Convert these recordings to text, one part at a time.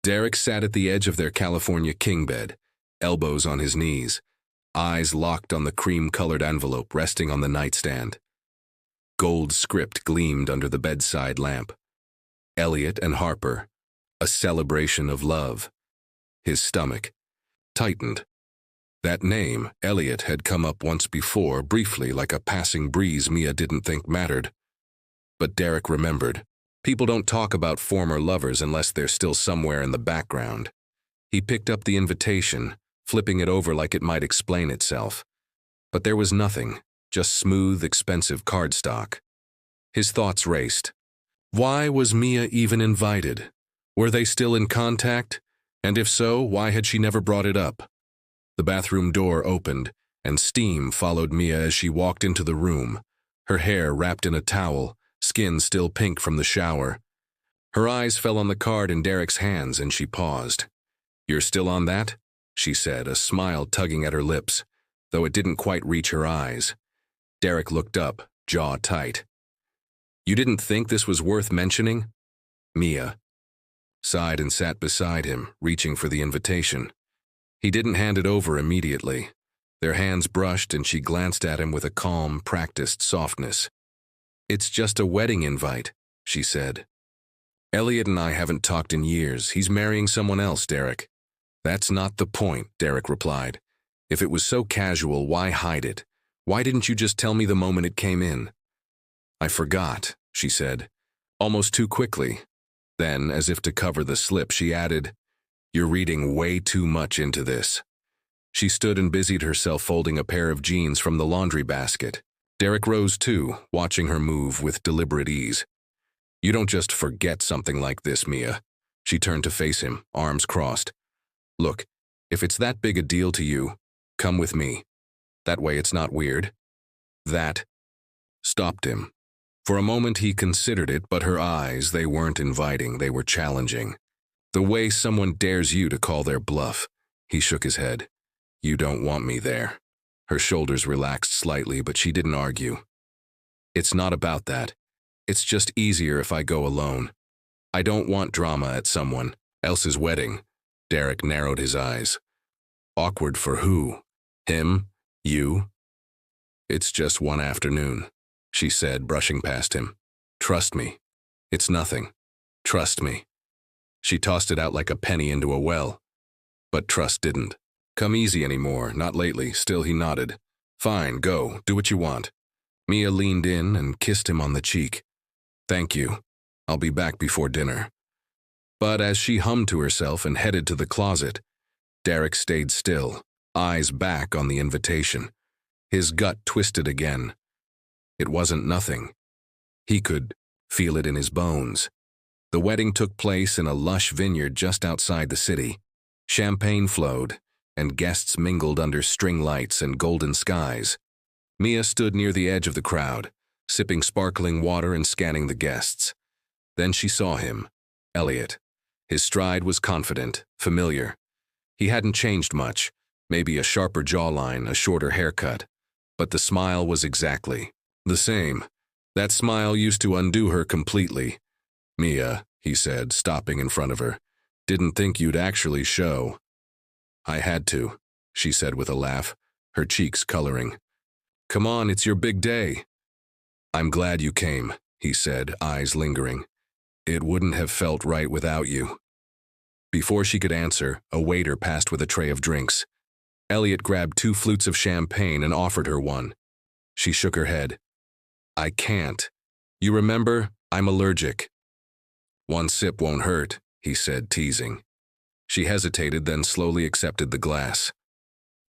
Derek sat at the edge of their California king bed, elbows on his knees, eyes locked on the cream-colored envelope resting on the nightstand. Gold script gleamed under the bedside lamp. Elliot and Harper, a celebration of love. His stomach tightened. That name, Elliot, had come up once before, briefly, like a passing breeze Mia didn't think mattered. But Derek remembered. People don't talk about former lovers unless they're still somewhere in the background. He picked up the invitation, flipping it over like it might explain itself. But there was nothing, just smooth, expensive cardstock. His thoughts raced. Why was Mia even invited? Were they still in contact? And if so, why had she never brought it up? The bathroom door opened, and steam followed Mia as she walked into the room, her hair wrapped in a towel, skin still pink from the shower. Her eyes fell on the card in Derek's hands, and she paused. "You're still on that?" she said, a smile tugging at her lips, though it didn't quite reach her eyes. Derek looked up, jaw tight. "You didn't think this was worth mentioning?" Mia sighed and sat beside him, reaching for the invitation. He didn't hand it over immediately. Their hands brushed, and she glanced at him with a calm, practiced softness. "It's just a wedding invite," she said. "Elliot and I haven't talked in years. He's marrying someone else, Derek." "That's not the point," Derek replied. "If it was so casual, why hide it? Why didn't you just tell me the moment it came in?" "I forgot," she said, almost too quickly. Then, as if to cover the slip, she added, "You're reading way too much into this." She stood and busied herself folding a pair of jeans from the laundry basket. Derek rose too, watching her move with deliberate ease. "You don't just forget something like this, Mia." She turned to face him, arms crossed. "Look, if it's that big a deal to you, come with me. That way it's not weird." That stopped him. For a moment he considered it, but her eyes, they weren't inviting, they were challenging. "The way someone dares you to call their bluff." He shook his head. "You don't want me there." Her shoulders relaxed slightly, but she didn't argue. "It's not about that. It's just easier if I go alone. I don't want drama at someone else's wedding." Derek narrowed his eyes. "Awkward for who? Him? You?" "It's just one afternoon," she said, brushing past him. "Trust me. It's nothing. Trust me." She tossed it out like a penny into a well. But trust didn't come easy anymore, not lately. Still he nodded. "Fine, go, do what you want." Mia leaned in and kissed him on the cheek. "Thank you. I'll be back before dinner." But as she hummed to herself and headed to the closet, Derek stayed still, eyes back on the invitation. His gut twisted again. It wasn't nothing. He could feel it in his bones. The wedding took place in a lush vineyard just outside the city. Champagne flowed, and guests mingled under string lights and golden skies. Mia stood near the edge of the crowd, sipping sparkling water and scanning the guests. Then she saw him, Elliot. His stride was confident, familiar. He hadn't changed much, maybe a sharper jawline, a shorter haircut. But the smile was exactly the same. That smile used to undo her completely. "Mia," he said, stopping in front of her, "didn't think you'd actually show." "I had to," she said with a laugh, her cheeks coloring. "Come on, it's your big day." "I'm glad you came," he said, eyes lingering. "It wouldn't have felt right without you." Before she could answer, a waiter passed with a tray of drinks. Elliot grabbed 2 flutes of champagne and offered her one. She shook her head. "I can't. You remember, I'm allergic." "1 sip won't hurt," he said, teasing. She hesitated, then slowly accepted the glass.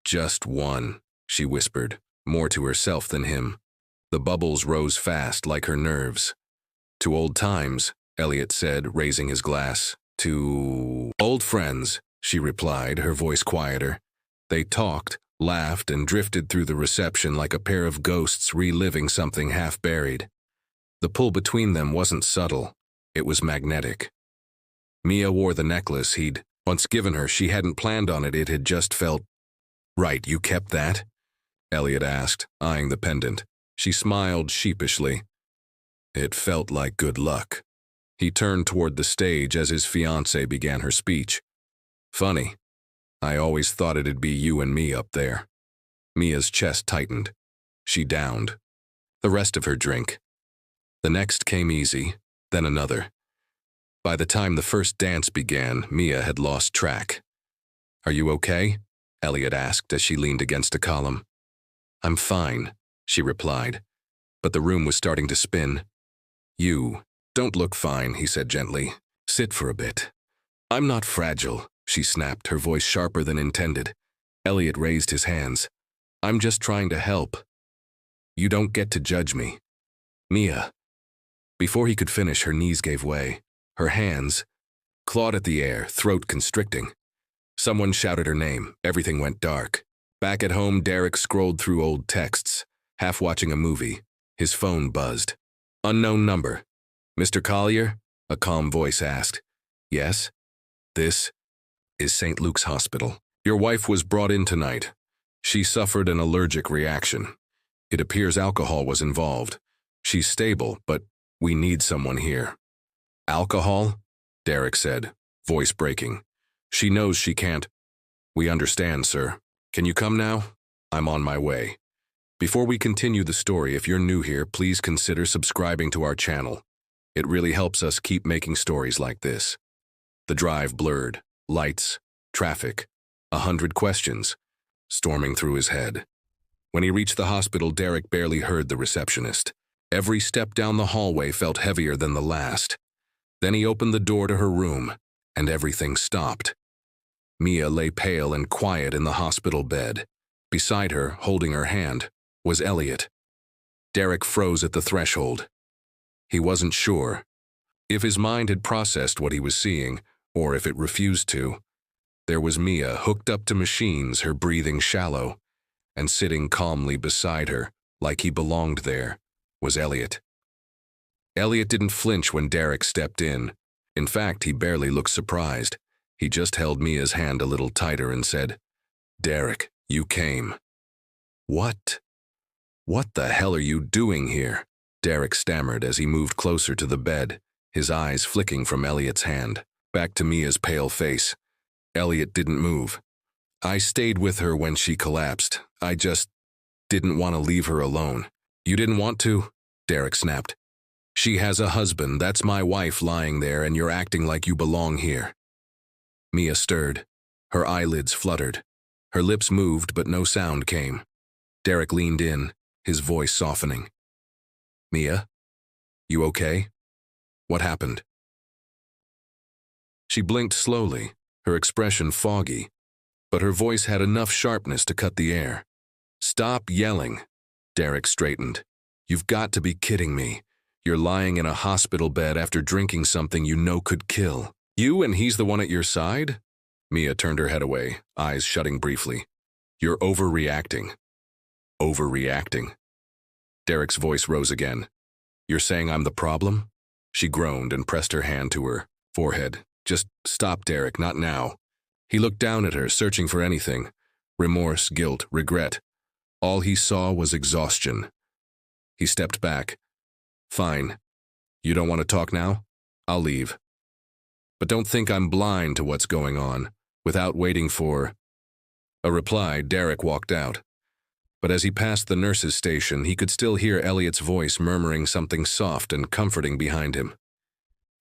"Just one," she whispered, more to herself than him. The bubbles rose fast, like her nerves. "To old times," Elliot said, raising his glass. "To old friends," she replied, her voice quieter. They talked, laughed, and drifted through the reception like a pair of ghosts reliving something half-buried. The pull between them wasn't subtle. It was magnetic. Mia wore the necklace he'd once given her. She hadn't planned on it. It had just felt right. "You kept that?" Elliot asked, eyeing the pendant. She smiled sheepishly. "It felt like good luck." He turned toward the stage as his fiancée began her speech. Funny. I always thought it'd be you and me up there. Mia's chest tightened. She downed. The rest of her drink. The next came easy, then another. By the time the first dance began, Mia had lost track. Are you okay? Elliot asked as she leaned against a column. I'm fine, she replied, but the room was starting to spin. You don't look fine, he said gently. Sit for a bit. I'm not fragile, she snapped, her voice sharper than intended. Elliot raised his hands. I'm just trying to help. You don't get to judge me. Mia. Before he could finish, her knees gave way. Her hands clawed at the air, throat constricting. Someone shouted her name. Everything went dark. Back at home, Derek scrolled through old texts, half watching a movie. His phone buzzed. Unknown number. Mr. Collier? A calm voice asked. Yes? This is St. Luke's Hospital. Your wife was brought in tonight. She suffered an allergic reaction. It appears alcohol was involved. She's stable, but we need someone here. Alcohol? Derek said, voice breaking. She knows she can't. We understand, sir. Can you come now? I'm on my way. Before we continue the story, if you're new here, please consider subscribing to our channel. It really helps us keep making stories like this. The drive blurred, lights, traffic, 100 questions, storming through his head. When he reached the hospital, Derek barely heard the receptionist. Every step down the hallway felt heavier than the last. Then he opened the door to her room, and everything stopped. Mia lay pale and quiet in the hospital bed. Beside her, holding her hand, was Elliot. Derek froze at the threshold. He wasn't sure if his mind had processed what he was seeing, or if it refused to. There was Mia, hooked up to machines, her breathing shallow, and sitting calmly beside her, like he belonged there, was Elliot. Elliot didn't flinch when Derek stepped in. In fact, he barely looked surprised. He just held Mia's hand a little tighter and said, Derek, you came. What? What the hell are you doing here? Derek stammered as he moved closer to the bed, his eyes flicking from Elliot's hand, back to Mia's pale face. Elliot didn't move. I stayed with her when she collapsed. I just didn't want to leave her alone. You didn't want to? Derek snapped. She has a husband, that's my wife lying there, and you're acting like you belong here. Mia stirred. Her eyelids fluttered. Her lips moved, but no sound came. Derek leaned in, his voice softening. Mia? You okay? What happened? She blinked slowly, her expression foggy, but her voice had enough sharpness to cut the air. Stop yelling. Derek straightened. You've got to be kidding me. You're lying in a hospital bed after drinking something you know could kill. You and he's the one at your side? Mia turned her head away, eyes shutting briefly. You're overreacting. Overreacting. Derek's voice rose again. You're saying I'm the problem? She groaned and pressed her hand to her forehead. Just stop, Derek, not now. He looked down at her, searching for anything. Remorse, guilt, regret. All he saw was exhaustion. He stepped back. Fine. You don't want to talk now? I'll leave. But don't think I'm blind to what's going on. Without waiting for a reply, Derek walked out. But as he passed the nurse's station, he could still hear Elliot's voice murmuring something soft and comforting behind him.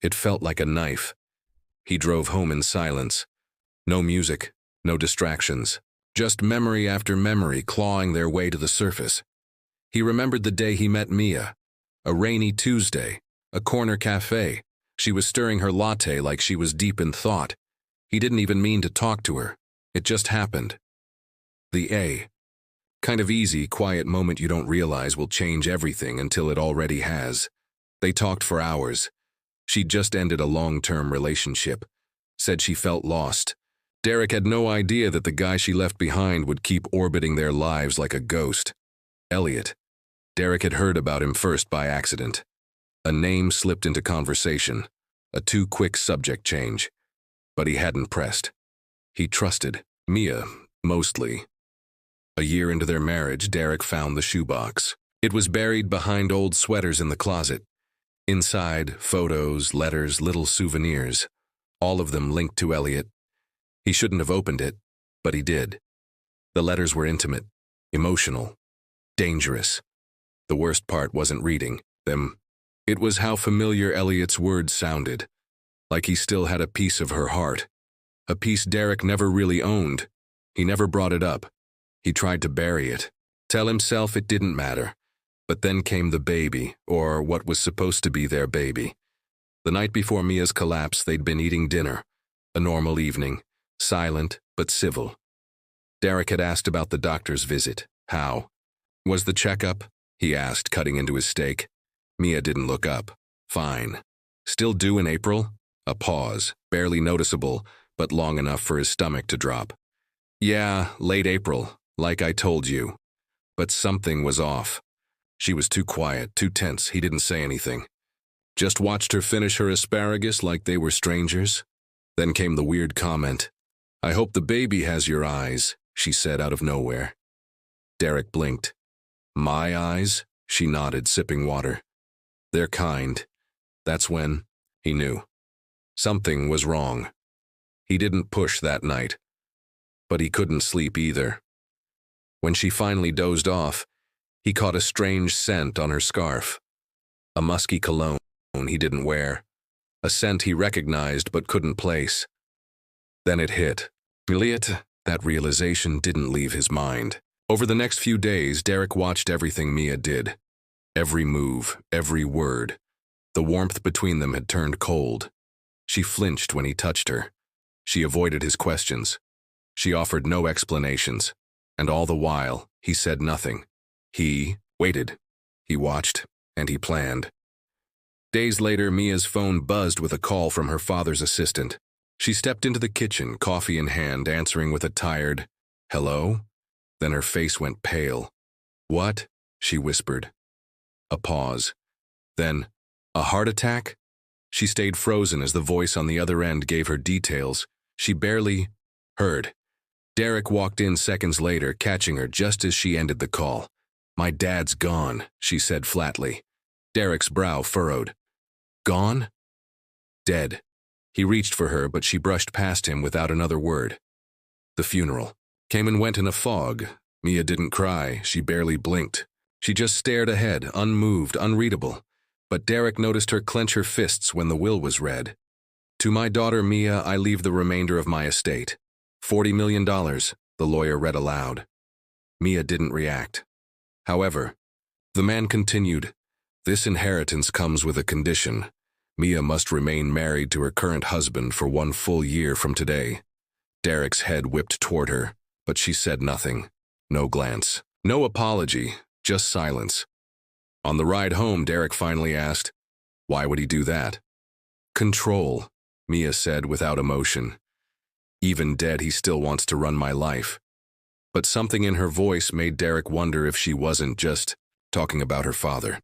It felt like a knife. He drove home in silence. No music, no distractions. Just memory after memory clawing their way to the surface. He remembered the day he met Mia. A rainy Tuesday, a corner cafe. She was stirring her latte like she was deep in thought. He didn't even mean to talk to her. It just happened. The A. Kind of easy, quiet moment you don't realize will change everything until it already has. They talked for hours. She'd just ended a long-term relationship. Said she felt lost. Derek had no idea that the guy she left behind would keep orbiting their lives like a ghost. Elliot. Derek had heard about him first by accident. A name slipped into conversation. A too quick subject change. But he hadn't pressed. He trusted Mia, mostly. A year into their marriage, Derek found the shoebox. It was buried behind old sweaters in the closet. Inside, photos, letters, little souvenirs, all of them linked to Elliot. He shouldn't have opened it, but he did. The letters were intimate, emotional, dangerous. The worst part wasn't reading them. It was how familiar Elliot's words sounded, like he still had a piece of her heart, a piece Derek never really owned. He never brought it up. He tried to bury it, tell himself it didn't matter. But then came the baby, or what was supposed to be their baby. The night before Mia's collapse, they'd been eating dinner. A normal evening, silent but civil. Derek had asked about the doctor's visit. How was the checkup? He asked, cutting into his steak. Mia didn't look up. Fine. Still due in April? A pause, barely noticeable, but long enough for his stomach to drop. Yeah, late April, like I told you. But something was off. She was too quiet, too tense. He didn't say anything. Just watched her finish her asparagus like they were strangers. Then came the weird comment. I hope the baby has your eyes, she said out of nowhere. Derek blinked. My eyes? She nodded, sipping water. They're kind. That's when he knew. Something was wrong. He didn't push that night. But he couldn't sleep either. When she finally dozed off, he caught a strange scent on her scarf. A musky cologne he didn't wear. A scent he recognized but couldn't place. Then it hit. Elliot, that realization didn't leave his mind. Over the next few days, Derek watched everything Mia did. Every move, every word. The warmth between them had turned cold. She flinched when he touched her. She avoided his questions. She offered no explanations. And all the while, he said nothing. He waited. He watched, and he planned. Days later, Mia's phone buzzed with a call from her father's assistant. She stepped into the kitchen, coffee in hand, answering with a tired, "Hello?" Then her face went pale. "What?" she whispered. A pause. Then, "A heart attack?" She stayed frozen as the voice on the other end gave her details she barely heard. Derek walked in seconds later, catching her just as she ended the call. "My dad's gone," she said flatly. Derek's brow furrowed. "Gone?" "Dead." He reached for her, but she brushed past him without another word. The funeral came and went in a fog. Mia didn't cry. She barely blinked. She just stared ahead, unmoved, unreadable. But Derek noticed her clench her fists when the will was read. "To my daughter Mia, I leave the remainder of my estate. $40 million, the lawyer read aloud. Mia didn't react. However, the man continued, "This inheritance comes with a condition. Mia must remain married to her current husband for 1 full year from today." Derek's head whipped toward her, but she said nothing. No glance. No apology, just silence. On the ride home, Derek finally asked, "Why would he do that?" "Control," Mia said without emotion. "Even dead, he still wants to run my life." But something in her voice made Derek wonder if she wasn't just talking about her father.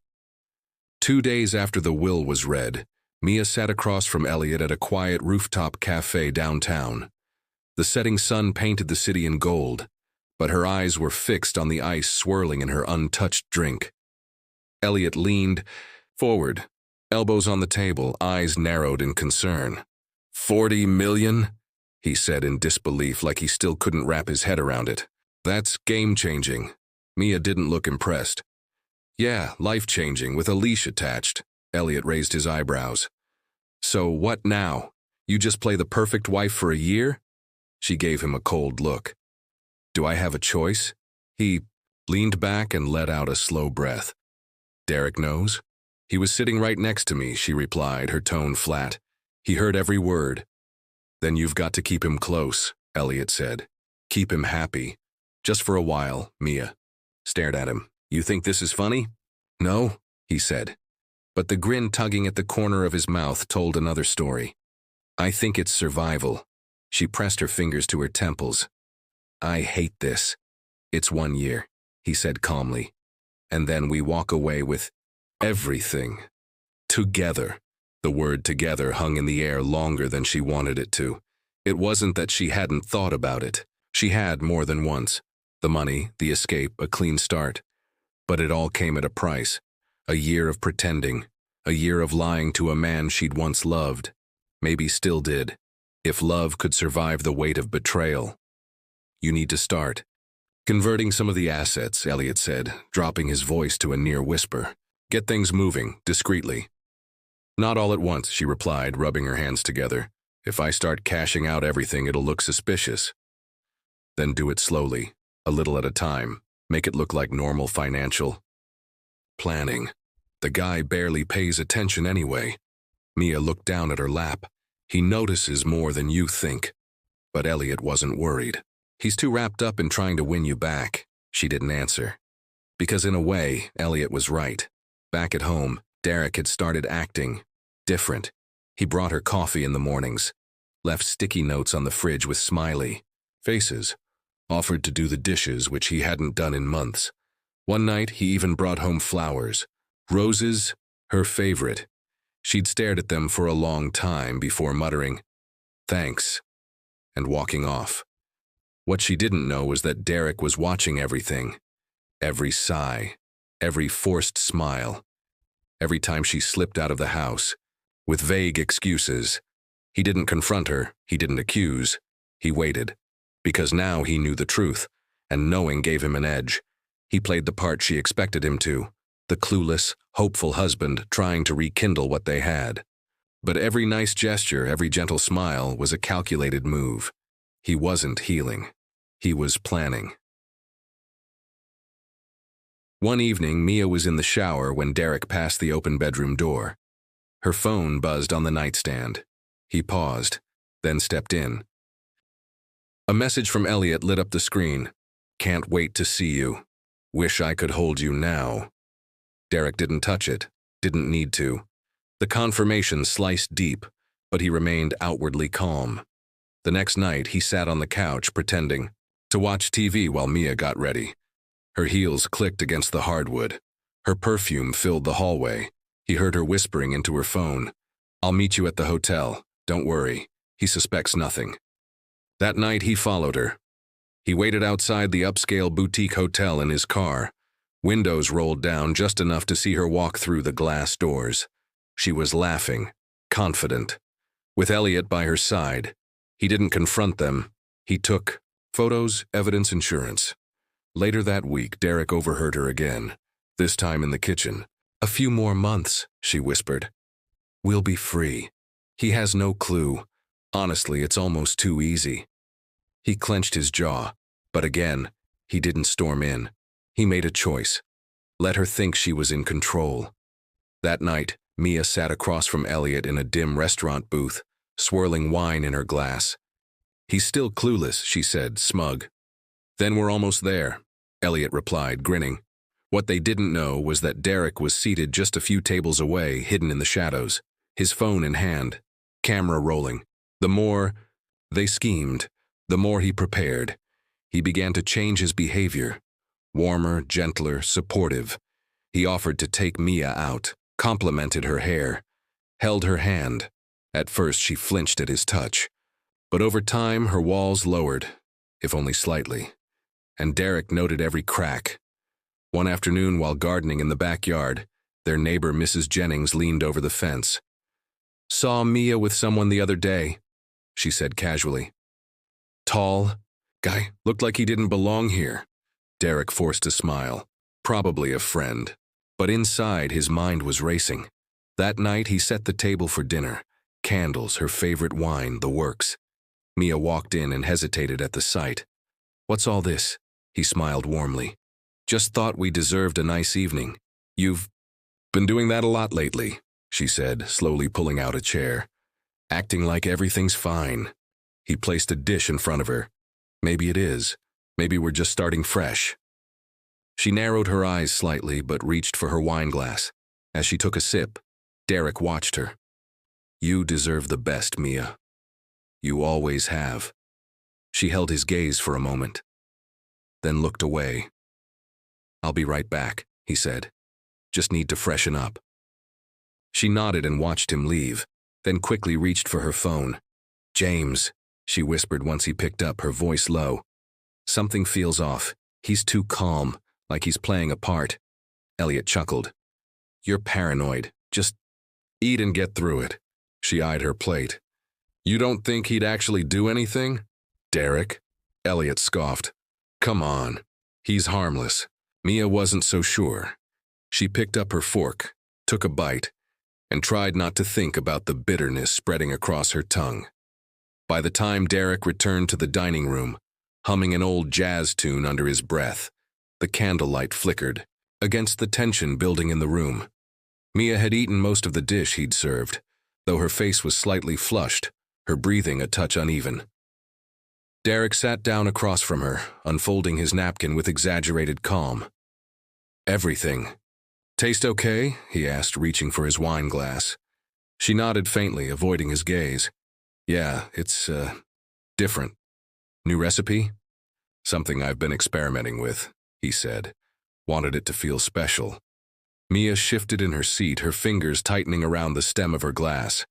2 days after the will was read, Mia sat across from Elliot at a quiet rooftop cafe downtown. The setting sun painted the city in gold, but her eyes were fixed on the ice swirling in her untouched drink. Elliot leaned forward, elbows on the table, eyes narrowed in concern. "$40 million?" he said in disbelief, like he still couldn't wrap his head around it. "That's game-changing." Mia didn't look impressed. "Yeah, life-changing, with a leash attached." Elliot raised his eyebrows. "So what now? You just play the perfect wife for a year?" She gave him a cold look. "Do I have a choice?" He leaned back and let out a slow breath. "Derek knows?" "He was sitting right next to me," she replied, her tone flat. "He heard every word." "Then you've got to keep him close," Elliot said. "Keep him happy. Just for a while." Mia stared at him. "You think this is funny?" "No," he said. But the grin tugging at the corner of his mouth told another story. "I think it's survival." She pressed her fingers to her temples. "I hate this. It's 1 year," he said calmly. "And then we walk away with everything. Together." The word together hung in the air longer than she wanted it to. It wasn't that she hadn't thought about it. She had more than once. The money, the escape, a clean start. But it all came at a price. A year of pretending. A year of lying to a man she'd once loved, maybe still did, if love could survive the weight of betrayal. You need to start converting some of the assets, Elliot said, dropping his voice to a near whisper. Get things moving, discreetly. Not all at once, she replied, rubbing her hands together. If I start cashing out everything, it'll look suspicious. Then do it slowly, a little at a time. Make it look like normal financial planning. The guy barely pays attention anyway. Mia looked down at her lap. He notices more than you think. But Elliot wasn't worried. He's too wrapped up in trying to win you back. She didn't answer. Because in a way, Elliot was right. Back at home, Derek had started acting different. He brought her coffee in the mornings, left sticky notes on the fridge with smiley faces, offered to do the dishes, which he hadn't done in months. One night, he even brought home flowers. Roses, her favorite. She'd stared at them for a long time before muttering, "Thanks," and walking off. What she didn't know was that Derek was watching everything. Every sigh, every forced smile, every time she slipped out of the house, with vague excuses. He didn't confront her, he didn't accuse. He waited, because now he knew the truth, and knowing gave him an edge. He played the part she expected him to, the clueless, hopeful husband trying to rekindle what they had. But every nice gesture, every gentle smile was a calculated move. He wasn't healing. He was planning. One evening, Mia was in the shower when Derek passed the open bedroom door. Her phone buzzed on the nightstand. He paused, then stepped in. A message from Elliot lit up the screen. "Can't wait to see you. Wish I could hold you now." Derek didn't touch it, didn't need to. The confirmation sliced deep, but he remained outwardly calm. The next night, he sat on the couch pretending to watch TV while Mia got ready. Her heels clicked against the hardwood. Her perfume filled the hallway. He heard her whispering into her phone, "I'll meet you at the hotel. Don't worry. He suspects nothing." That night, he followed her. He waited outside the upscale boutique hotel in his car. Windows rolled down just enough to see her walk through the glass doors. She was laughing, confident. With Elliot by her side, he didn't confront them. He took photos, evidence, insurance. Later that week, Derek overheard her again, this time in the kitchen. "A few more months," she whispered. "We'll be free." He has no clue. Honestly, it's almost too easy. He clenched his jaw, but again, he didn't storm in. He made a choice. Let her think she was in control. That night, Mia sat across from Elliot in a dim restaurant booth, swirling wine in her glass. "He's still clueless," she said, smug. "Then we're almost there," Elliot replied, grinning. What they didn't know was that Derek was seated just a few tables away, hidden in the shadows, his phone in hand, camera rolling. The more they schemed, the more he prepared. He began to change his behavior. Warmer, gentler, supportive. He offered to take Mia out, complimented her hair, held her hand. At first, she flinched at his touch. But over time, her walls lowered, if only slightly. And Derek noted every crack. One afternoon, while gardening in the backyard, their neighbor, Mrs. Jennings, leaned over the fence. "Saw Mia with someone the other day," she said casually. "Tall guy, looked like he didn't belong here." Derek forced a smile. Probably a friend. But inside, his mind was racing. That night, he set the table for dinner. Candles, her favorite wine, the works. Mia walked in and hesitated at the sight. "What's all this?" He smiled warmly. "Just thought we deserved a nice evening." "You've been doing that a lot lately," she said, slowly pulling out a chair. "Acting like everything's fine." He placed a dish in front of her. "Maybe it is. Maybe we're just starting fresh." She narrowed her eyes slightly, but reached for her wine glass. As she took a sip, Derek watched her. "You deserve the best, Mia. You always have." She held his gaze for a moment, then looked away. "I'll be right back," he said. "Just need to freshen up." She nodded and watched him leave, then quickly reached for her phone. "James," she whispered once he picked up, her voice low. "Something feels off. He's too calm, like he's playing a part." Elliot chuckled. "You're paranoid. Just Eat and get through it. She eyed her plate. You don't think he'd actually do anything? Derek? Elliot scoffed. Come on. He's harmless. Mia wasn't so sure. She picked up her fork, took a bite, and tried not to think about the bitterness spreading across her tongue. By the time Derek returned to the dining room, humming an old jazz tune under his breath, the candlelight flickered against the tension building in the room. Mia had eaten most of the dish he'd served, though her face was slightly flushed, her breathing a touch uneven. Derek sat down across from her, unfolding his napkin with exaggerated calm. Everything. Taste okay? He asked, reaching for his wine glass. She nodded faintly, avoiding his gaze. Yeah, it's, different. New recipe? Something I've been experimenting with, he said. Wanted it to feel special. Mia shifted in her seat, her fingers tightening around the stem of her glass.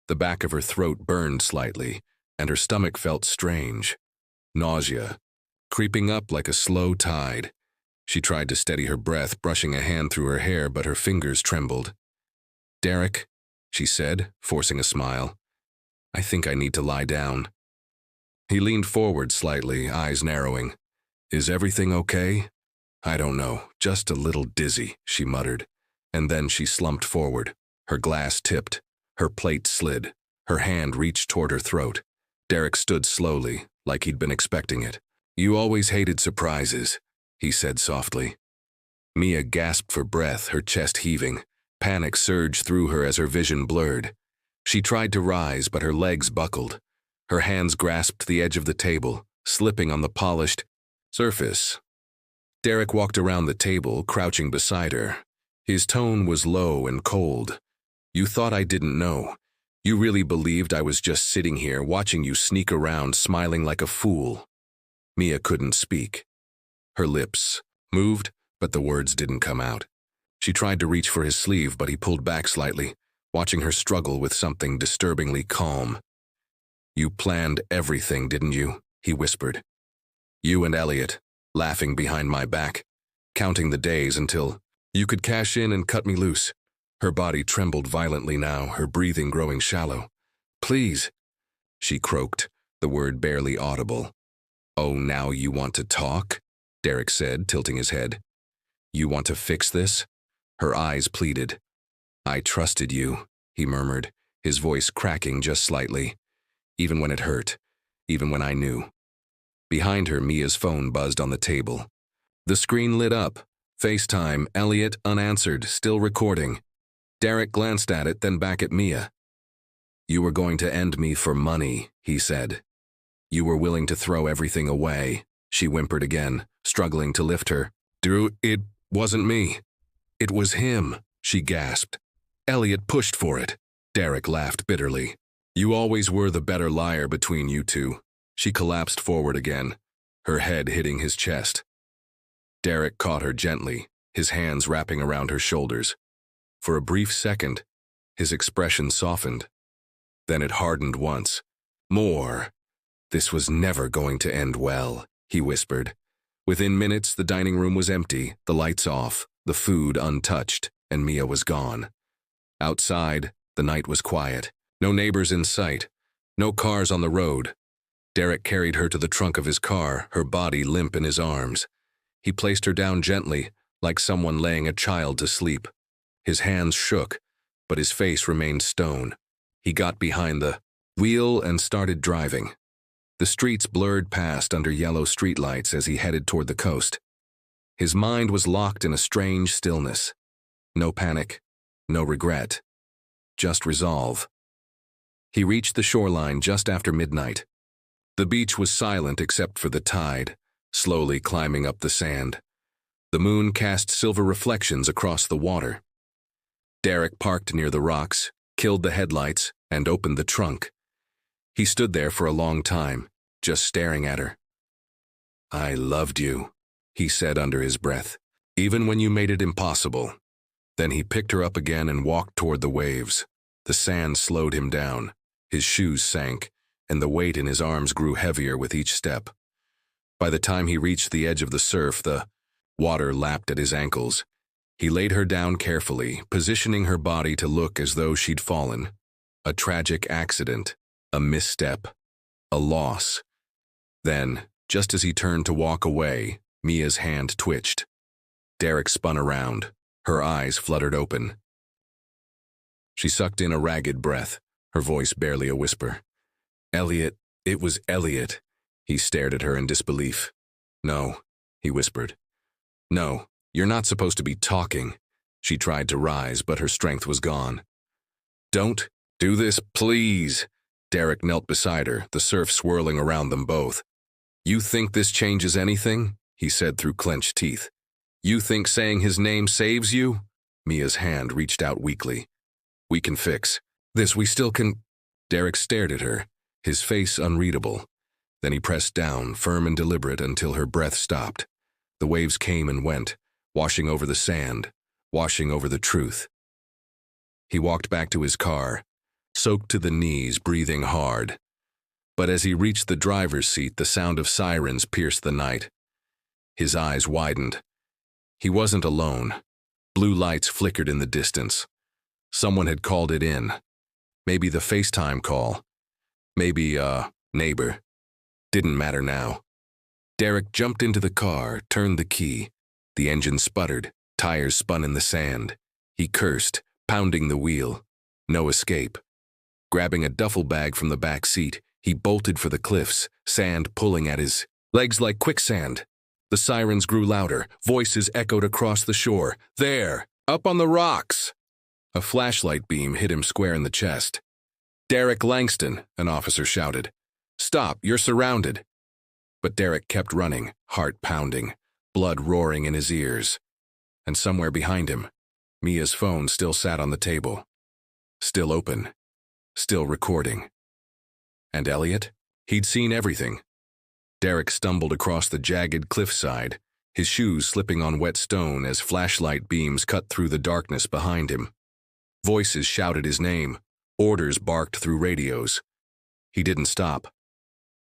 The back of her throat burned slightly, and her stomach felt strange. Nausea, creeping up like a slow tide. She tried to steady her breath, brushing a hand through her hair, but her fingers trembled. Derek, she said, forcing a smile. I think I need to lie down. He leaned forward slightly, eyes narrowing. Is everything okay? I don't know, just a little dizzy, she muttered. And then she slumped forward. Her glass tipped. Her plate slid. Her hand reached toward her throat. Derek stood slowly, like he'd been expecting it. You always hated surprises, he said softly. Mia gasped for breath, her chest heaving. Panic surged through her as her vision blurred. She tried to rise, but her legs buckled. Her hands grasped the edge of the table, slipping on the polished surface. Derek walked around the table, crouching beside her. His tone was low and cold. You thought I didn't know. You really believed I was just sitting here, watching you sneak around, smiling like a fool. Mia couldn't speak. Her lips moved, but the words didn't come out. She tried to reach for his sleeve, but he pulled back slightly, watching her struggle with something disturbingly calm. You planned everything, didn't you? He whispered. You and Elliot, laughing behind my back, counting the days until you could cash in and cut me loose. Her body trembled violently now, her breathing growing shallow. Please, she croaked, the word barely audible. Oh, now you want to talk? Derek said, tilting his head. You want to fix this? Her eyes pleaded. I trusted you, he murmured, his voice cracking just slightly. Even when it hurt, even when I knew. Behind her, Mia's phone buzzed on the table. The screen lit up. FaceTime, Elliot unanswered, still recording. Derek glanced at it, then back at Mia. You were going to end me for money, he said. You were willing to throw everything away, she whimpered again, struggling to lift her. Drew, it wasn't me. It was him, she gasped. Elliot pushed for it. Derek laughed bitterly. You always were the better liar between you two. She collapsed forward again, her head hitting his chest. Derek caught her gently, his hands wrapping around her shoulders. For a brief second, his expression softened. Then it hardened once. More. This was never going to end well, he whispered. Within minutes, the dining room was empty, the lights off, the food untouched, and Mia was gone. Outside, the night was quiet. No neighbors in sight. No cars on the road. Derek carried her to the trunk of his car, her body limp in his arms. He placed her down gently, like someone laying a child to sleep. His hands shook, but his face remained stone. He got behind the wheel and started driving. The streets blurred past under yellow streetlights as he headed toward the coast. His mind was locked in a strange stillness. No panic, no regret, just resolve. He reached the shoreline just after midnight. The beach was silent except for the tide, slowly climbing up the sand. The moon cast silver reflections across the water. Derek parked near the rocks, killed the headlights, and opened the trunk. He stood there for a long time, just staring at her. I loved you, he said under his breath, even when you made it impossible. Then he picked her up again and walked toward the waves. The sand slowed him down. His shoes sank, and the weight in his arms grew heavier with each step. By the time he reached the edge of the surf, the water lapped at his ankles. He laid her down carefully, positioning her body to look as though she'd fallen. A tragic accident, a misstep, a loss. Then, just as he turned to walk away, Mia's hand twitched. Derek spun around. Her eyes fluttered open. She sucked in a ragged breath, her voice barely a whisper. "Elliot, it was Elliot." He stared at her in disbelief. "No," he whispered. "No, you're not supposed to be talking." She tried to rise, but her strength was gone. "Don't do this, please." Derek knelt beside her, the surf swirling around them both. "You think this changes anything?" he said through clenched teeth. "You think saying his name saves you?" Mia's hand reached out weakly. "We can fix this. We still can." Derek stared at her, his face unreadable. Then he pressed down, firm and deliberate, until her breath stopped. The waves came and went, washing over the sand, washing over the truth. He walked back to his car, soaked to the knees, breathing hard. But as he reached the driver's seat, the sound of sirens pierced the night. His eyes widened. He wasn't alone. Blue lights flickered in the distance. Someone had called it in. Maybe the FaceTime call. Maybe a neighbor. Didn't matter now. Derek jumped into the car, turned the key. The engine sputtered, tires spun in the sand. He cursed, pounding the wheel. No escape. Grabbing a duffel bag from the back seat, he bolted for the cliffs, sand pulling at his legs like quicksand. The sirens grew louder, voices echoed across the shore. "There! Up on the rocks!" A flashlight beam hit him square in the chest. "Derek Langston," an officer shouted. "Stop, you're surrounded." But Derek kept running, heart pounding, blood roaring in his ears. And somewhere behind him, Mia's phone still sat on the table. Still open. Still recording. And Elliot? He'd seen everything. Derek stumbled across the jagged cliffside, his shoes slipping on wet stone as flashlight beams cut through the darkness behind him. Voices shouted his name. Orders barked through radios. He didn't stop.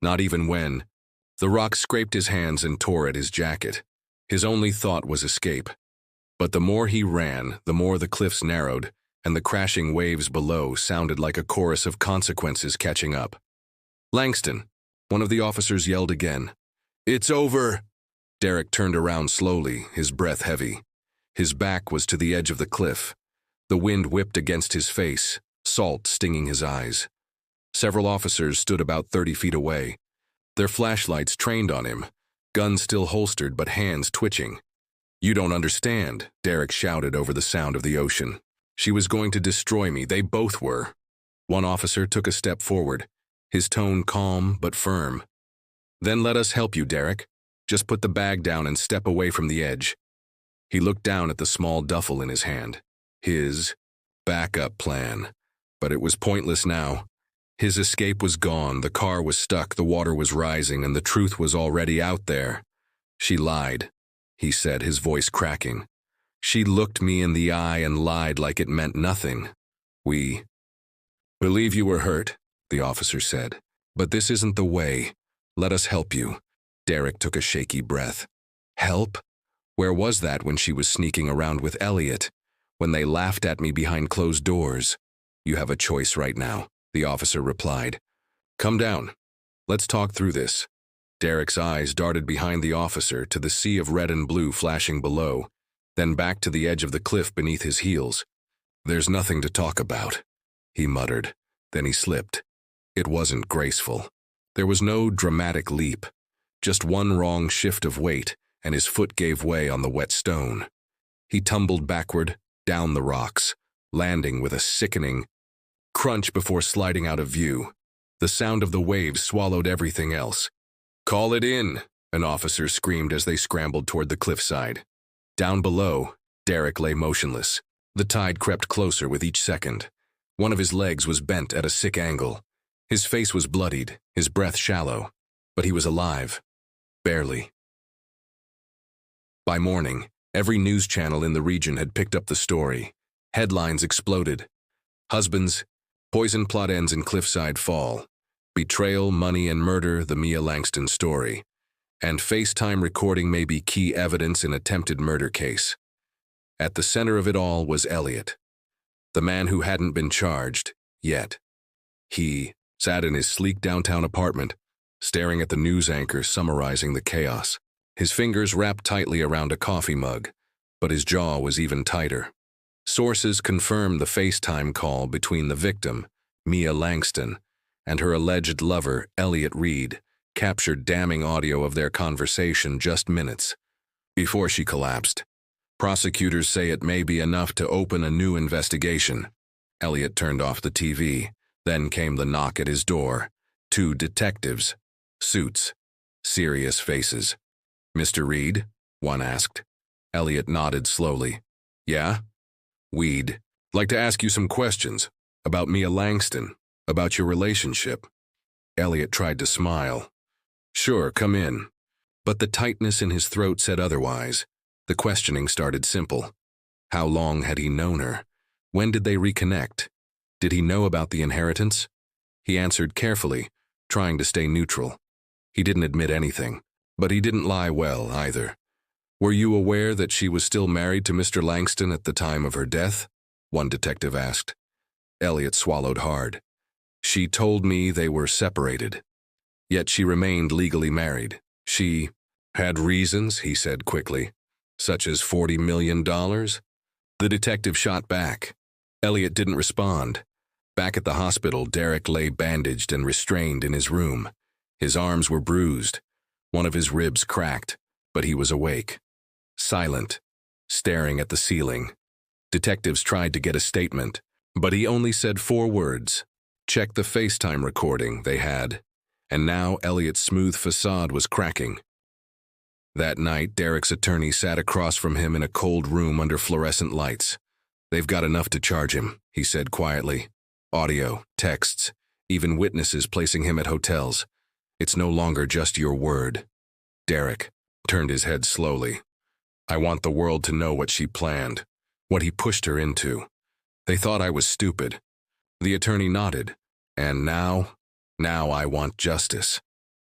Not even when the rocks scraped his hands and tore at his jacket. His only thought was escape. But the more he ran, the more the cliffs narrowed, and the crashing waves below sounded like a chorus of consequences catching up. "Langston," one of the officers yelled again. "It's over." Derek turned around slowly, his breath heavy. His back was to the edge of the cliff. The wind whipped against his face, salt stinging his eyes. Several officers stood about 30 feet away, their flashlights trained on him, guns still holstered but hands twitching. "You don't understand," Derek shouted over the sound of the ocean. "She was going to destroy me. They both were." One officer took a step forward, his tone calm but firm. "Then let us help you, Derek. Just put the bag down and step away from the edge." He looked down at the small duffel in his hand. His backup plan. But it was pointless now. His escape was gone, the car was stuck, the water was rising, and the truth was already out there. "She lied," he said, his voice cracking. "She looked me in the eye and lied like it meant nothing. We believe you were hurt," the officer said. "But this isn't the way. Let us help you." Derek took a shaky breath. Help? Where was that when she was sneaking around with Elliot? When they laughed at me behind closed doors? "You have a choice right now," the officer replied. "Come down. Let's talk through this." Derek's eyes darted behind the officer to the sea of red and blue flashing below, then back to the edge of the cliff beneath his heels. "There's nothing to talk about," he muttered. Then he slipped. It wasn't graceful. There was no dramatic leap. Just one wrong shift of weight, and his foot gave way on the wet stone. He tumbled backward, down the rocks, landing with a sickening crunch before sliding out of view. The sound of the waves swallowed everything else. "Call it in," an officer screamed as they scrambled toward the cliffside. Down below, Derek lay motionless. The tide crept closer with each second. One of his legs was bent at a sick angle. His face was bloodied, his breath shallow. But he was alive. Barely. By morning, every news channel in the region had picked up the story. Headlines exploded. Husbands, poison plot ends in cliffside fall. Betrayal, money, and murder, the Mia Langston story. And FaceTime recording may be key evidence in attempted murder case. At the center of it all was Elliot, the man who hadn't been charged yet. He sat in his sleek downtown apartment, staring at the news anchor summarizing the chaos. His fingers wrapped tightly around a coffee mug, but his jaw was even tighter. Sources confirmed the FaceTime call between the victim, Mia Langston, and her alleged lover, Elliot Reed, captured damning audio of their conversation just minutes before she collapsed. Prosecutors say it may be enough to open a new investigation. Elliot turned off the TV. Then came the knock at his door. 2 detectives. Suits. Serious faces. "Mr. Reed?" one asked. Elliot nodded slowly. "Yeah?" "We'd like to ask you some questions about Mia Langston, about your relationship." Elliot tried to smile. "Sure, come in." But the tightness in his throat said otherwise. The questioning started simple. How long had he known her? When did they reconnect? Did he know about the inheritance? He answered carefully, trying to stay neutral. He didn't admit anything, but he didn't lie well either. "Were you aware that she was still married to Mr. Langston at the time of her death?" one detective asked. Elliot swallowed hard. "She told me they were separated. Yet she remained legally married. She had reasons," he said quickly. "Such as $40 million? The detective shot back. Elliot didn't respond. Back at the hospital, Derek lay bandaged and restrained in his room. His arms were bruised. One of his ribs cracked, but he was awake. Silent, staring at the ceiling. Detectives tried to get a statement, but he only said 4 words. Check the FaceTime recording they had. And now Elliot's smooth facade was cracking. That night, Derek's attorney sat across from him in a cold room under fluorescent lights. "They've got enough to charge him," he said quietly. "Audio, texts, even witnesses placing him at hotels. It's no longer just your word." Derek turned his head slowly. "I want the world to know what she planned, what he pushed her into. They thought I was stupid." The attorney nodded. "And now I want justice."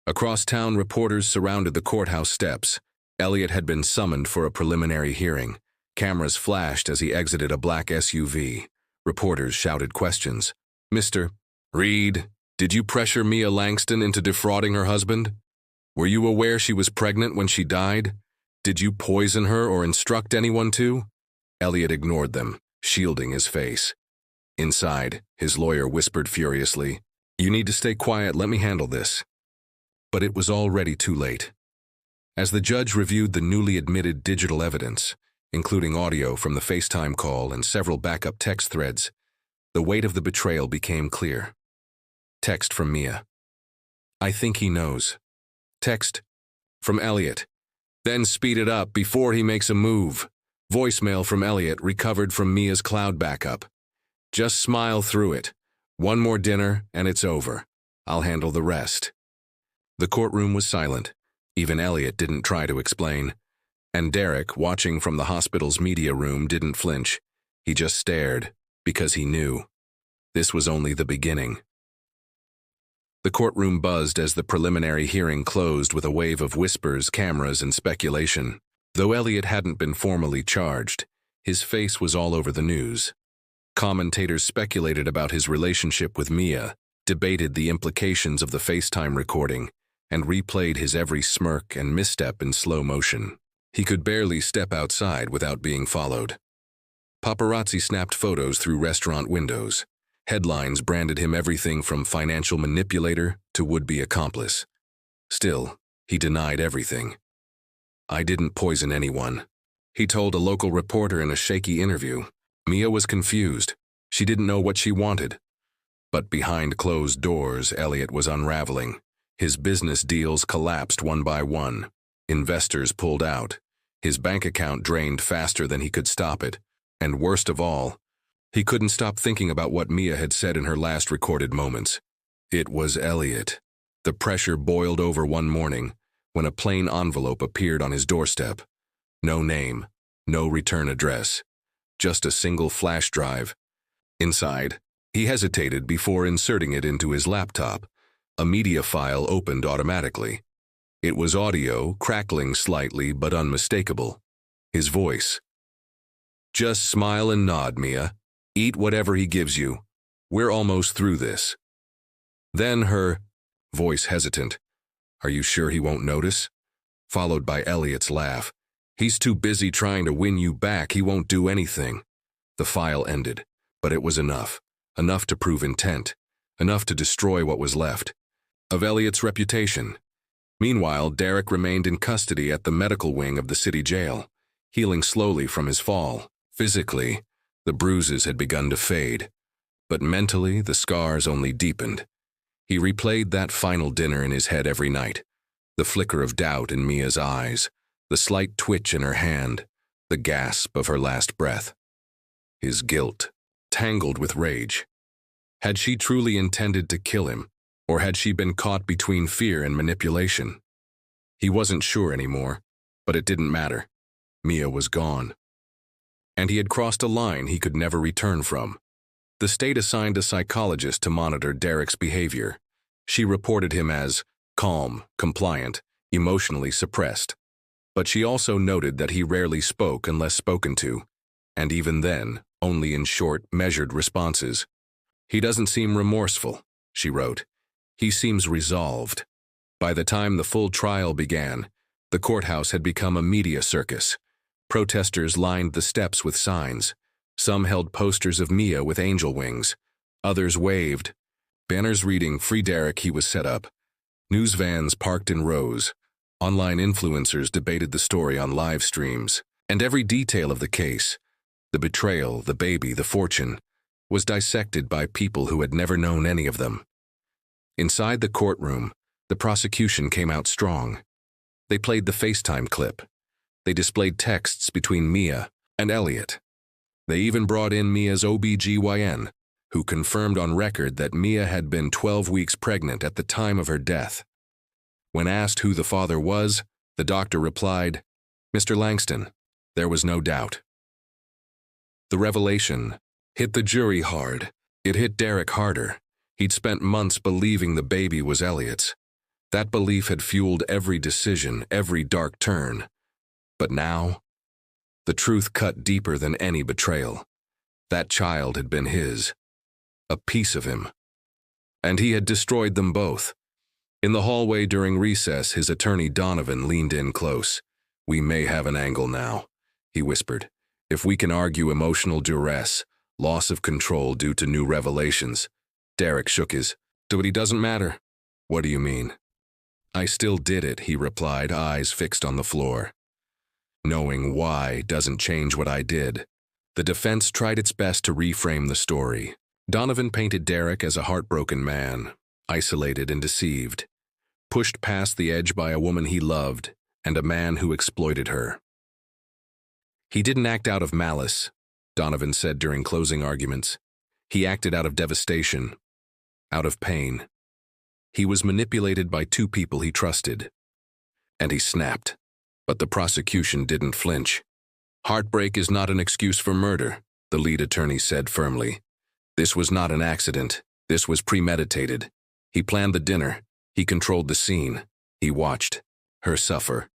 Across town, reporters surrounded the courthouse steps. Elliot had been summoned for a preliminary hearing. Cameras flashed as he exited a black SUV. Reporters shouted questions. "Mr. Reed, did you pressure Mia Langston into defrauding her husband? Were you aware she was pregnant when she died? Did you poison her or instruct anyone to?" Elliot ignored them, shielding his face. Inside, his lawyer whispered furiously, "You need to stay quiet, let me handle this." But it was already too late. As the judge reviewed the newly admitted digital evidence, including audio from the FaceTime call and several backup text threads, the weight of the betrayal became clear. Text from Mia. "I think he knows." Text from Elliot. "Then speed it up before he makes a move." Voicemail from Elliot recovered from Mia's cloud backup. "Just smile through it. One more dinner and it's over. I'll handle the rest." The courtroom was silent. Even Elliot didn't try to explain. And Derek, watching from the hospital's media room, didn't flinch. He just stared, because he knew. This was only the beginning. The courtroom buzzed as the preliminary hearing closed with a wave of whispers, cameras, and speculation. Though Elliot hadn't been formally charged, his face was all over the news. Commentators speculated about his relationship with Mia, debated the implications of the FaceTime recording, and replayed his every smirk and misstep in slow motion. He could barely step outside without being followed. Paparazzi snapped photos through restaurant windows. Headlines branded him everything from financial manipulator to would-be accomplice. Still, he denied everything. "I didn't poison anyone," he told a local reporter in a shaky interview. Mia was confused. She didn't know what she wanted. But behind closed doors, Elliot was unraveling. His business deals collapsed one by one. Investors pulled out. His bank account drained faster than he could stop it. And worst of all, he couldn't stop thinking about what Mia had said in her last recorded moments. It was Elliot. The pressure boiled over one morning when a plain envelope appeared on his doorstep. No name, no return address, just a single flash drive. Inside, he hesitated before inserting it into his laptop. A media file opened automatically. It was audio, crackling slightly but unmistakable. His voice. Just smile and nod, Mia. Eat whatever he gives you. We're almost through this. Then her voice hesitant. Are you sure he won't notice? Followed by Elliot's laugh. He's too busy trying to win you back, he won't do anything. The file ended, but it was enough. Enough to prove intent. Enough to destroy what was left of Elliot's reputation. Meanwhile, Derek remained in custody at the medical wing of the city jail, healing slowly from his fall. Physically, the bruises had begun to fade, but mentally the scars only deepened. He replayed that final dinner in his head every night, the flicker of doubt in Mia's eyes, the slight twitch in her hand, the gasp of her last breath. His guilt, tangled with rage. Had she truly intended to kill him, or had she been caught between fear and manipulation? He wasn't sure anymore, but it didn't matter. Mia was gone. And he had crossed a line he could never return from. The state assigned a psychologist to monitor Derek's behavior. She reported him as calm, compliant, emotionally suppressed. But she also noted that he rarely spoke unless spoken to, and even then, only in short, measured responses. He doesn't seem remorseful, she wrote. He seems resolved. By the time the full trial began, the courthouse had become a media circus. Protesters lined the steps with signs. Some held posters of Mia with angel wings. Others waved. Banners reading, "Free Derek," he was set up. News vans parked in rows. Online influencers debated the story on live streams. And every detail of the case, the betrayal, the baby, the fortune, was dissected by people who had never known any of them. Inside the courtroom, the prosecution came out strong. They played the FaceTime clip. They displayed texts between Mia and Elliot. They even brought in Mia's OBGYN, who confirmed on record that Mia had been 12 weeks pregnant at the time of her death. When asked who the father was, the doctor replied, "Mr. Langston." There was no doubt. The revelation hit the jury hard. It hit Derek harder. He'd spent months believing the baby was Elliot's. That belief had fueled every decision, every dark turn. But now, the truth cut deeper than any betrayal. That child had been his, a piece of him. And he had destroyed them both. In the hallway during recess, his attorney Donovan leaned in close. "We may have an angle now," he whispered. "If we can argue emotional duress, loss of control due to new revelations." Derek shook his, "But it doesn't matter." "What do you mean?" "I still did it," he replied, eyes fixed on the floor. "Knowing why doesn't change what I did." The defense tried its best to reframe the story. Donovan painted Derek as a heartbroken man, isolated and deceived, pushed past the edge by a woman he loved and a man who exploited her. "He didn't act out of malice," Donovan said during closing arguments. "He acted out of devastation, out of pain. He was manipulated by two people he trusted." And he snapped. But the prosecution didn't flinch. "Heartbreak is not an excuse for murder," the lead attorney said firmly. "This was not an accident. This was premeditated. He planned the dinner. He controlled the scene. He watched her suffer.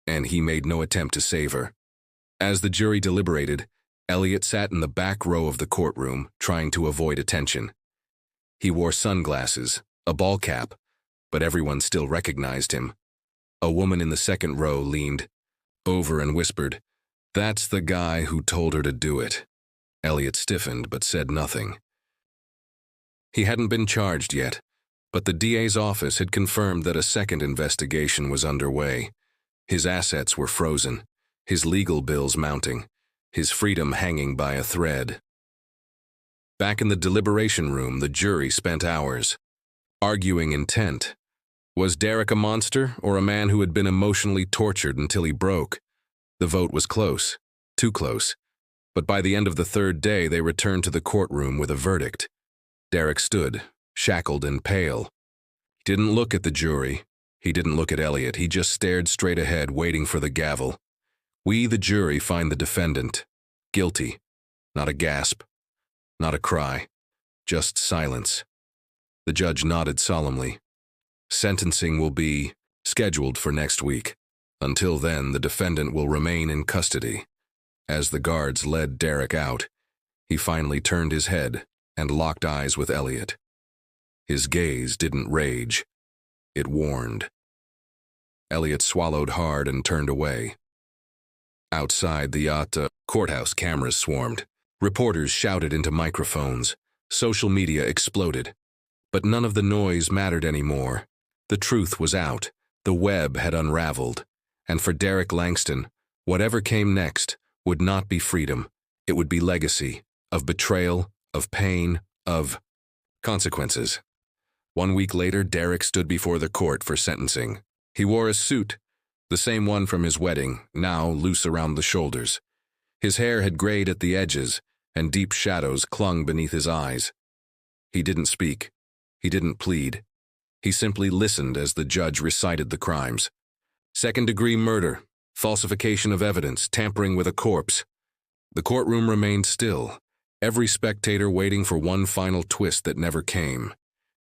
And he made no attempt to save her." As the jury deliberated, Elliot sat in the back row of the courtroom, trying to avoid attention. He wore sunglasses, a ball cap, but everyone still recognized him. A woman in the second row leaned over and whispered, "That's the guy who told her to do it." Elliot stiffened but said nothing. He hadn't been charged yet, but the DA's office had confirmed that a second investigation was underway. His assets were frozen, his legal bills mounting, his freedom hanging by a thread. Back in the deliberation room, the jury spent hours arguing intent. Was Derek a monster or a man who had been emotionally tortured until he broke? The vote was close, too close. But by the end of the third day, they returned to the courtroom with a verdict. Derek stood, shackled and pale. He didn't look at the jury. He didn't look at Elliot. He just stared straight ahead, waiting for the gavel. "We, the jury, find the defendant guilty." Not a gasp, not a cry, just silence. The judge nodded solemnly. "Sentencing will be scheduled for next week. Until then, the defendant will remain in custody." As the guards led Derek out, he finally turned his head and locked eyes with Elliot. His gaze didn't rage. It warned. Elliot swallowed hard and turned away. Outside the courthouse, cameras swarmed. Reporters shouted into microphones. Social media exploded. But none of the noise mattered anymore. The truth was out. The web had unraveled. And for Derek Langston, whatever came next would not be freedom. It would be legacy of betrayal, of pain, of consequences. 1 week later, Derek stood before the court for sentencing. He wore a suit, the same one from his wedding, now loose around the shoulders. His hair had grayed at the edges, and deep shadows clung beneath his eyes. He didn't speak. He didn't plead. He simply listened as the judge recited the crimes. Second-degree murder, falsification of evidence, tampering with a corpse. The courtroom remained still, every spectator waiting for one final twist that never came.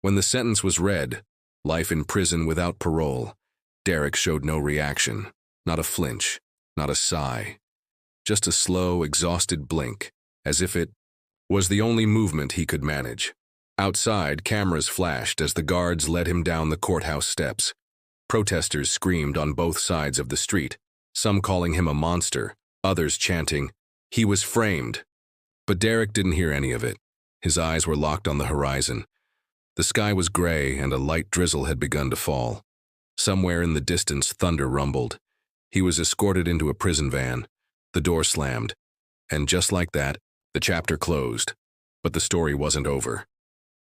When the sentence was read, life in prison without parole, Derek showed no reaction, not a flinch, not a sigh. Just a slow, exhausted blink, as if it was the only movement he could manage. Outside, cameras flashed as the guards led him down the courthouse steps. Protesters screamed on both sides of the street, some calling him a monster, others chanting, "He was framed." But Derek didn't hear any of it. His eyes were locked on the horizon. The sky was gray and a light drizzle had begun to fall. Somewhere in the distance, thunder rumbled. He was escorted into a prison van. The door slammed. And just like that, the chapter closed. But the story wasn't over.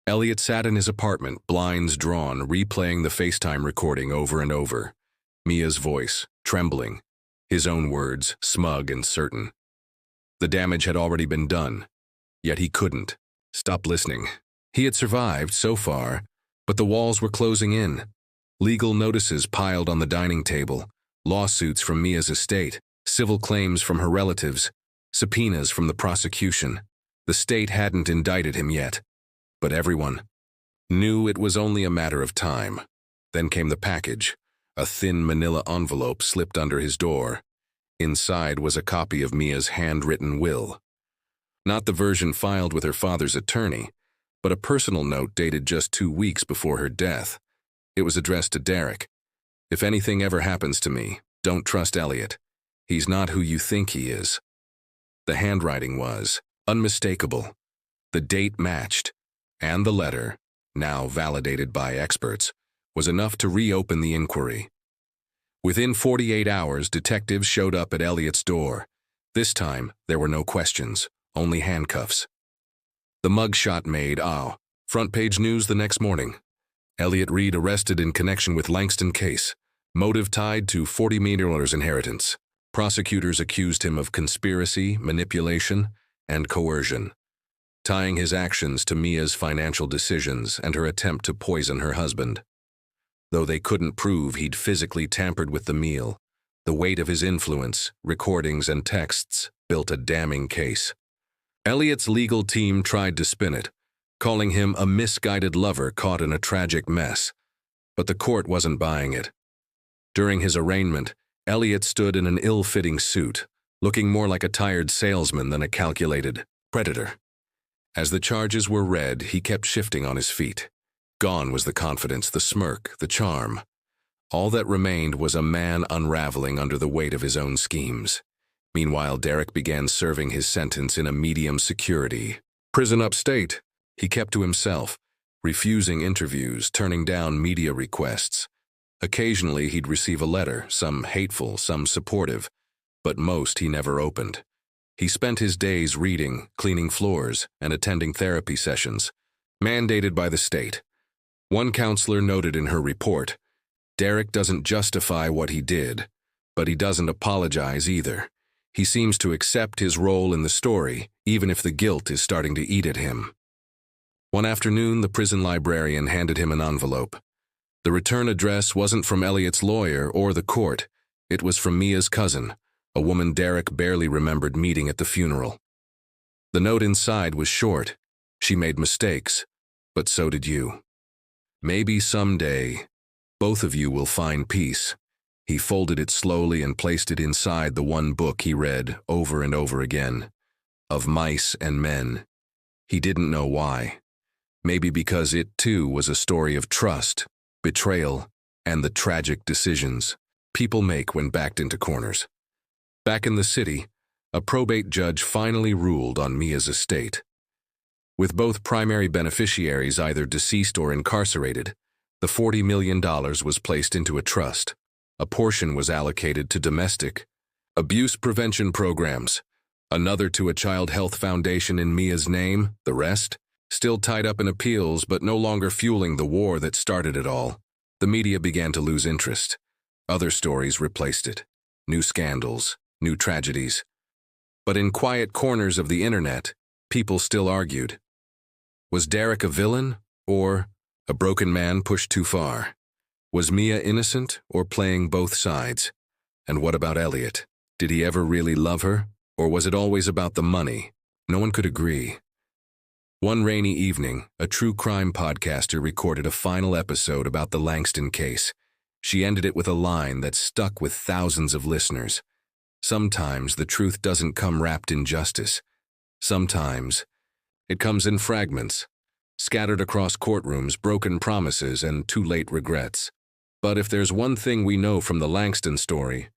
Elliot sat in his apartment, blinds drawn, replaying the FaceTime recording over and over. Mia's voice, trembling. His own words, smug and certain. The damage had already been done. Yet he couldn't stop listening. He had survived so far, but the walls were closing in. Legal notices piled on the dining table, lawsuits from Mia's estate, civil claims from her relatives, subpoenas from the prosecution. The state hadn't indicted him yet, but everyone knew it was only a matter of time. Then came the package, a thin manila envelope slipped under his door. Inside was a copy of Mia's handwritten will. Not the version filed with her father's attorney, but a personal note dated just 2 weeks before her death. It was addressed to Derek. "If anything ever happens to me, don't trust Elliot. He's not who you think he is." The handwriting was unmistakable. The date matched, and the letter, now validated by experts, was enough to reopen the inquiry. Within 48 hours, detectives showed up at Elliot's door. This time, there were no questions, only handcuffs. The mugshot made front page news the next morning. Elliot Reed arrested in connection with Langston case. Motive tied to $40 million inheritance. Prosecutors accused him of conspiracy, manipulation, and coercion, tying his actions to Mia's financial decisions and her attempt to poison her husband. Though they couldn't prove he'd physically tampered with the meal, the weight of his influence, recordings, and texts built a damning case. Elliot's legal team tried to spin it, calling him a misguided lover caught in a tragic mess, but the court wasn't buying it. During his arraignment, Elliot stood in an ill-fitting suit, looking more like a tired salesman than a calculated predator. As the charges were read, he kept shifting on his feet. Gone was the confidence, the smirk, the charm. All that remained was a man unraveling under the weight of his own schemes. Meanwhile, Derek began serving his sentence in a medium security prison upstate. He kept to himself, refusing interviews, turning down media requests. Occasionally, he'd receive a letter, some hateful, some supportive, but most he never opened. He spent his days reading, cleaning floors, and attending therapy sessions, mandated by the state. One counselor noted in her report, "Derek doesn't justify what he did, but he doesn't apologize either. He seems to accept his role in the story, even if the guilt is starting to eat at him." One afternoon, the prison librarian handed him an envelope. The return address wasn't from Elliot's lawyer or the court. It was from Mia's cousin, a woman Derek barely remembered meeting at the funeral. The note inside was short. "She made mistakes, but so did you. Maybe someday, both of you will find peace. He folded it slowly and placed it inside the one book he read over and over again, Of Mice and Men. He didn't know why. Maybe because it, too, was a story of trust, betrayal, and the tragic decisions people make when backed into corners. Back in the city, a probate judge finally ruled on Mia's estate. With both primary beneficiaries either deceased or incarcerated, the $40 million was placed into a trust. A portion was allocated to domestic abuse prevention programs, another to a child health foundation in Mia's name, the rest still tied up in appeals but no longer fueling the war that started it all. The media began to lose interest. Other stories replaced it. New scandals, new tragedies. But in quiet corners of the internet, people still argued. Was Derek a villain, or a broken man pushed too far? Was Mia innocent, or playing both sides? And what about Elliot? Did he ever really love her, or was it always about the money? No one could agree. One rainy evening, a true crime podcaster recorded a final episode about the Langston case. She ended it with a line that stuck with thousands of listeners. Sometimes the truth doesn't come wrapped in justice. Sometimes it comes in fragments, scattered across courtrooms, broken promises, and too late regrets. But if there's one thing we know from the Langston story,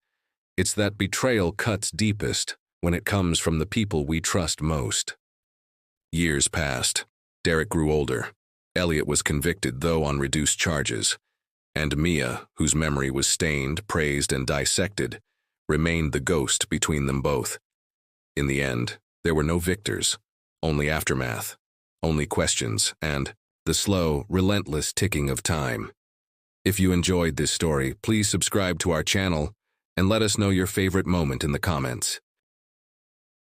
it's that betrayal cuts deepest when it comes from the people we trust most. Years passed. Derek grew older. Elliot was convicted, though on reduced charges. And Mia, whose memory was stained, praised, and dissected, remained the ghost between them both. In the end, there were no victors, only aftermath, only questions, and the slow, relentless ticking of time. If you enjoyed this story, please subscribe to our channel and let us know your favorite moment in the comments.